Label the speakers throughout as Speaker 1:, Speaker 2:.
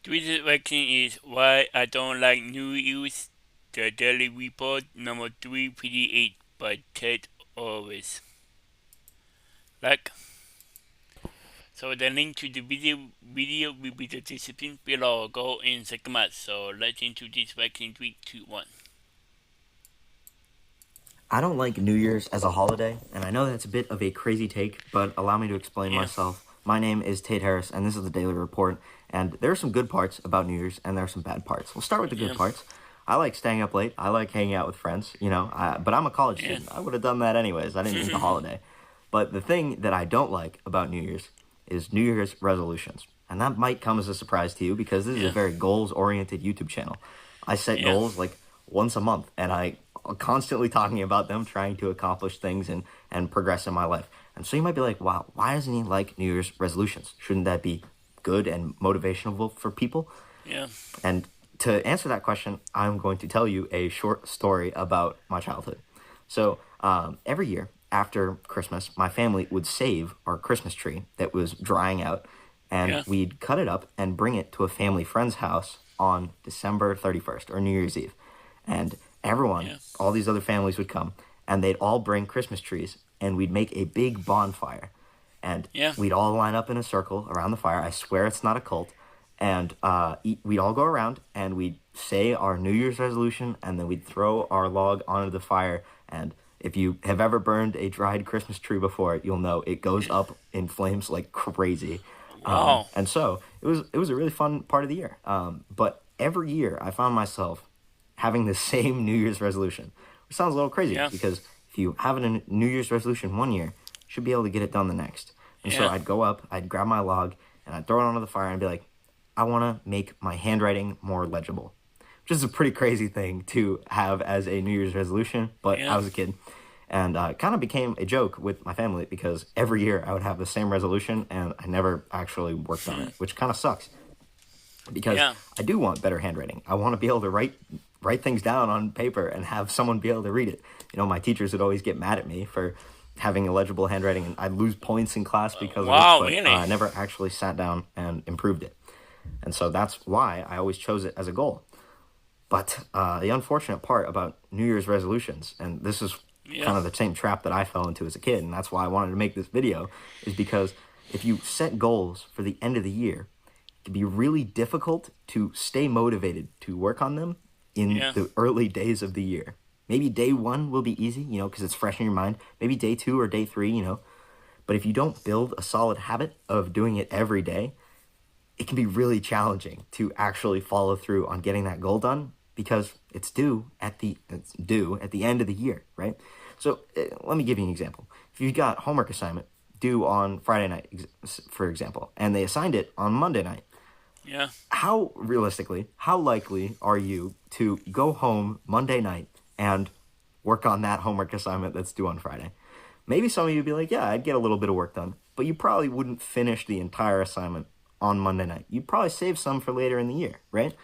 Speaker 1: Today's question is why I don't like New Year's. The Daily Report number 358 by Ted Always. Like, so the link to the video will be the description below. Go in second month. So let's into this vaccine 3, 2, 1.
Speaker 2: I don't like New Year's as a holiday, and I know that's a bit of a crazy take, but allow me to explain
Speaker 1: Yeah.
Speaker 2: myself. My name is Tate Harris, and this is the Daily Report, and there are some good parts about New Year's, and there are some bad parts. We'll start with the good
Speaker 1: Yeah.
Speaker 2: parts. I like staying up late. I like hanging out with friends, but I'm a college
Speaker 1: Yeah.
Speaker 2: student. I would have done that anyways. I didn't need the holiday. But the thing that I don't like about New Year's is New Year's resolutions. And that might come as a surprise to you because this is a
Speaker 1: Yeah.
Speaker 2: very goals oriented YouTube channel. I set
Speaker 1: Yeah.
Speaker 2: goals like once a month, and I constantly talking about them, trying to accomplish things and progress in my life. And so you might be like, wow, why doesn't he like New Year's resolutions? Shouldn't that be good and motivational for people?
Speaker 1: Yeah.
Speaker 2: And to answer that question, I'm going to tell you a short story about my childhood. So every year after Christmas, my family would save our Christmas tree that was drying out, and
Speaker 1: Yeah.
Speaker 2: we'd cut it up and bring it to a family friend's house on December 31st or New Year's Eve. And everyone,
Speaker 1: Yeah.
Speaker 2: all these other families would come, and they'd all bring Christmas trees, and we'd make a big bonfire. And
Speaker 1: Yeah.
Speaker 2: we'd all line up in a circle around the fire. I swear it's not a cult. And we'd all go around and we'd say our New Year's resolution, and then we'd throw our log onto the fire. And if you have ever burned a dried Christmas tree before, you'll know it goes up in flames like crazy.
Speaker 1: Wow.
Speaker 2: And so it was a really fun part of the year. But every year I found myself having the same New Year's resolution, which sounds a little crazy
Speaker 1: Yeah.
Speaker 2: because if you have a New Year's resolution one year, you should be able to get it done the next. And so
Speaker 1: Yeah.
Speaker 2: I'd go up, I'd grab my log, and I'd throw it onto the fire and be like, I want to make my handwriting more legible, which is a pretty crazy thing to have as a New Year's resolution. But I
Speaker 1: Yeah.
Speaker 2: was a kid, and it kind of became a joke with my family because every year I would have the same resolution, and I never actually worked on it, which kind of sucks because
Speaker 1: Yeah.
Speaker 2: I do want better handwriting. I want to be able to write things down on paper and have someone be able to read it. My teachers would always get mad at me for having illegible handwriting, and I'd lose points in class because of it,
Speaker 1: Wow.
Speaker 2: but
Speaker 1: Really?
Speaker 2: I never actually sat down and improved it. And so that's why I always chose it as a goal. But the unfortunate part about New Year's resolutions, and this is
Speaker 1: Yeah.
Speaker 2: kind of the same trap that I fell into as a kid, and that's why I wanted to make this video, is because if you set goals for the end of the year, it can be really difficult to stay motivated to work on them in
Speaker 1: Yeah.
Speaker 2: the early days of the year. Maybe day one will be easy, because it's fresh in your mind. Maybe day two or day three, But if you don't build a solid habit of doing it every day, it can be really challenging to actually follow through on getting that goal done because it's due at the end of the year, right? So let me give you an example. If you got homework assignment due on Friday night, for example, and they assigned it on Monday night,
Speaker 1: Yeah.
Speaker 2: how likely are you to go home Monday night and work on that homework assignment that's due on Friday? Maybe some of you would be like, yeah, I'd get a little bit of work done, but you probably wouldn't finish the entire assignment on Monday night. You'd probably save some for later in the year, right?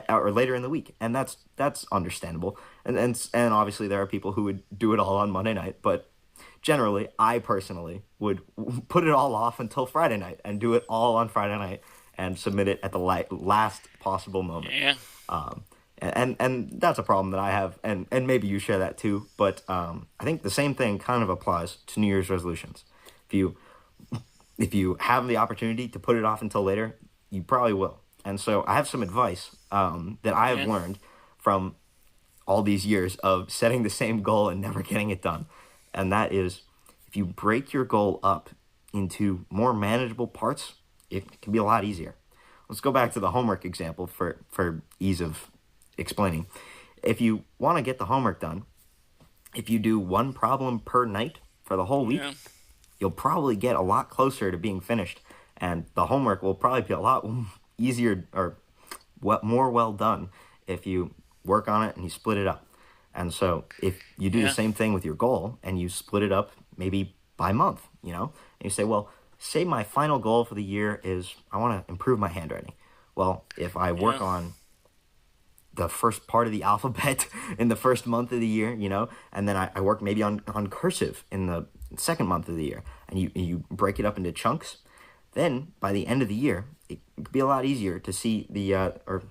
Speaker 2: Or later in the week, and that's understandable. And obviously there are people who would do it all on Monday night, but generally, I personally would put it all off until Friday night and do it all on Friday night and submit it at the last possible moment.
Speaker 1: Yeah.
Speaker 2: And that's a problem that I have, and maybe you share that too. But I think the same thing kind of applies to New Year's resolutions. If you if you have the opportunity to put it off until later, you probably will. And so I have some advice that I have
Speaker 1: Yeah.
Speaker 2: learned from all these years of setting the same goal and never getting it done. And that is, if you break your goal up into more manageable parts, it can be a lot easier. Let's go back to the homework example for ease of explaining. If you want to get the homework done, if you do one problem per night for the whole week,
Speaker 1: Yeah.
Speaker 2: you'll probably get a lot closer to being finished. And the homework will probably be a lot easier or more well done if you work on it and you split it up. And so if you do the
Speaker 1: Yeah.
Speaker 2: same thing with your goal and you split it up maybe by month, and you say, well, say my final goal for the year is I want to improve my handwriting. Well, if I work
Speaker 1: Yeah.
Speaker 2: on the first part of the alphabet in the first month of the year, and then I work maybe on cursive in the second month of the year, and you break it up into chunks, then by the end of the year, it could be be a lot easier to see or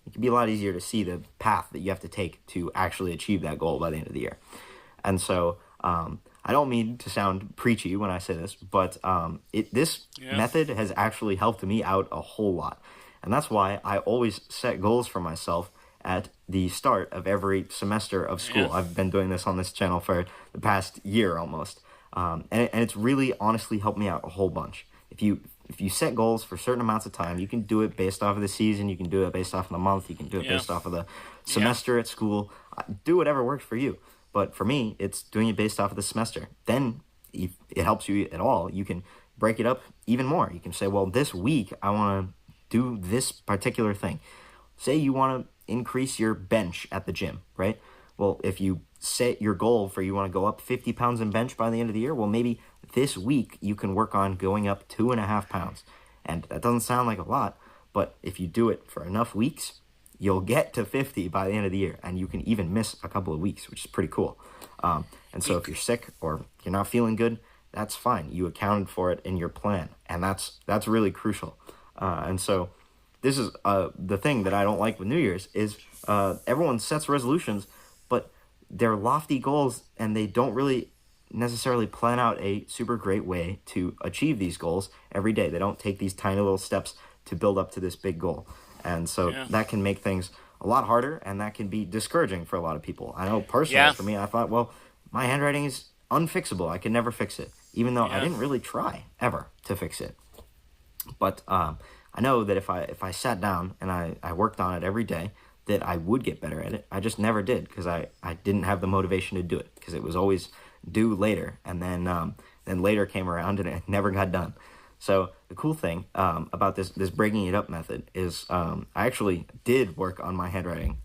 Speaker 2: it can be a lot easier to see the path that you have to take to actually achieve that goal by the end of the year. And so I don't mean to sound preachy when I say this, but this
Speaker 1: Yeah.
Speaker 2: method has actually helped me out a whole lot. And that's why I always set goals for myself at the start of every semester of
Speaker 1: Yeah.
Speaker 2: school. I've been doing this on this channel for the past year almost. And it's really honestly helped me out a whole bunch. If you set goals for certain amounts of time, you can do it based off of the season, you can do it based off of the month, you can do it
Speaker 1: Yeah.
Speaker 2: based off of the
Speaker 1: Yeah.
Speaker 2: semester at school. Do whatever works for you. But for me, it's doing it based off of the semester. Then, if it helps you at all, you can break it up even more. You can say, well, this week I want to do this particular thing. Say you want to increase your bench at the gym, right? Well, if you set your goal for you want to go up 50 pounds in bench by the end of the year, well, maybe this week you can work on going up 2.5 pounds. And that doesn't sound like a lot, but if you do it for enough weeks, you'll get to 50 by the end of the year, and you can even miss a couple of weeks, which is pretty cool. And so if you're sick or you're not feeling good, that's fine. You accounted for it in your plan, and that's really crucial. And so this is the thing that I don't like with New Year's is everyone sets resolutions, but they're lofty goals, and they don't really necessarily plan out a super great way to achieve these goals every day. They don't take these tiny little steps to build up to this big goal. And so
Speaker 1: Yeah.
Speaker 2: that can make things a lot harder, and that can be discouraging for a lot of people. I know personally
Speaker 1: Yeah.
Speaker 2: for me, I thought, well, my handwriting is unfixable. I can never fix it, even though I
Speaker 1: Yeah.
Speaker 2: didn't really try ever to fix it. But I know that if I sat down and I worked on it every day, that I would get better at it. I just never did because I didn't have the motivation to do it because it was always due later, and then later came around and it never got done. So the cool thing about this breaking it up method is I actually did work on my handwriting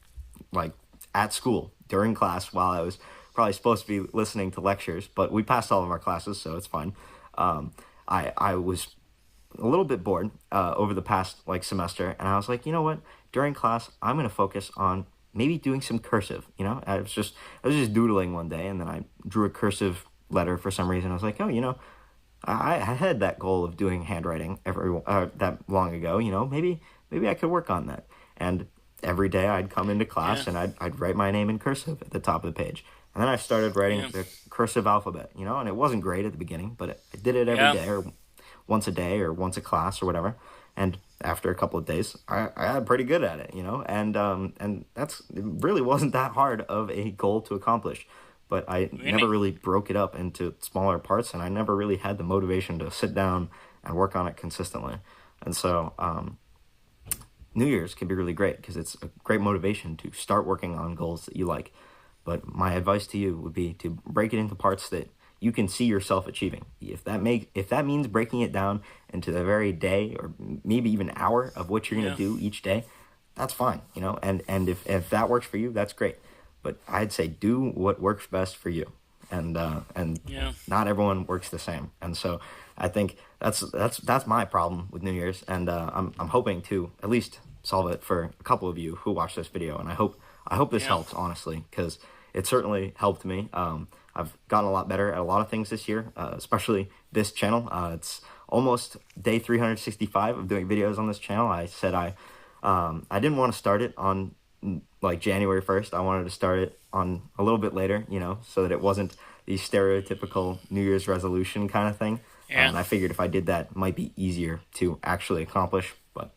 Speaker 2: like at school during class while I was probably supposed to be listening to lectures, but we passed all of our classes, so it's fine. I was a little bit bored over the past like semester, and I was like, you know what? During class, I'm gonna focus on maybe doing some cursive. I was just doodling one day, and then I drew a cursive letter for some reason. I was like, oh, I had that goal of doing handwriting that long ago. Maybe I could work on that. And every day I'd come into
Speaker 1: Yeah.
Speaker 2: class and I'd write my name in cursive at the top of the page. And then I started writing
Speaker 1: Yeah.
Speaker 2: the cursive alphabet, and it wasn't great at the beginning, but I did it every
Speaker 1: Yeah.
Speaker 2: day or once a day or once a class or whatever. And after a couple of days, I got pretty good at it, and it really wasn't that hard of a goal to accomplish. But I never
Speaker 1: Really?
Speaker 2: really broke it up into smaller parts, and I never really had the motivation to sit down and work on it consistently. And so New Year's can be really great because it's a great motivation to start working on goals that you like. But my advice to you would be to break it into parts that you can see yourself achieving. If that means breaking it down into the very day or maybe even hour of what you're gonna
Speaker 1: Yeah.
Speaker 2: do each day, that's fine. And if that works for you, that's great. But I'd say do what works best for you, and
Speaker 1: Yeah.
Speaker 2: not everyone works the same. And so I think that's my problem with New Year's, and I'm hoping to at least solve it for a couple of you who watch this video, and I hope this
Speaker 1: Yeah.
Speaker 2: helps honestly because it certainly helped me. I've gotten a lot better at a lot of things this year, especially this channel. It's almost day 365 of doing videos on this channel. I said I didn't want to start it on like January 1st. I wanted to start it on a little bit later, so that it wasn't the stereotypical New Year's resolution kind of thing.
Speaker 1: Yeah.
Speaker 2: And I figured if I did that, it might be easier to actually accomplish. But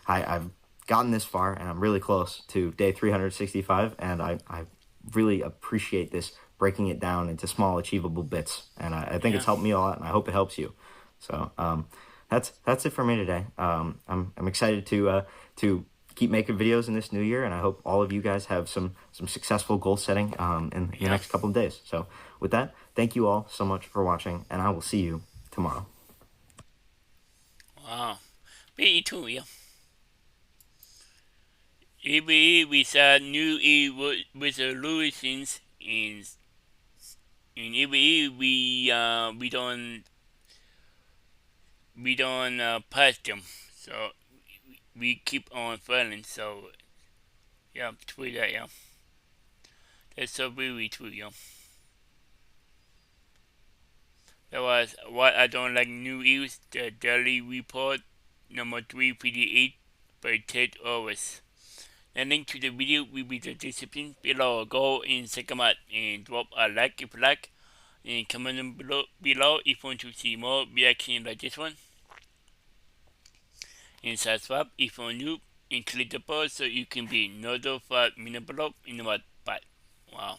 Speaker 2: I've gotten this far, and I'm really close to day 365, and I really appreciate this breaking it down into small achievable bits, and I think
Speaker 1: Yeah.
Speaker 2: it's helped me a lot, and I hope it helps you. So that's it for me today. I'm excited to keep making videos in this new year, and I hope all of you guys have some successful goal setting in the
Speaker 1: Yeah.
Speaker 2: next couple of days. So with that, thank you all so much for watching, and I will see you tomorrow.
Speaker 1: Wow. Me too. Yeah. We saw New Year resolutions in every year we don't pass them. So we keep on failing. So yeah, true that. Yeah. That's so very true. Yeah. That was what I don't like New Year's, the daily report. number 358 by Ted Owens. The link to the video will be the description below. Go and check them out and drop a like if you like and comment them below if you want to see more reactions like this one. And subscribe if you're new and click the bell so you can be notified when I upload in about 5. Wow.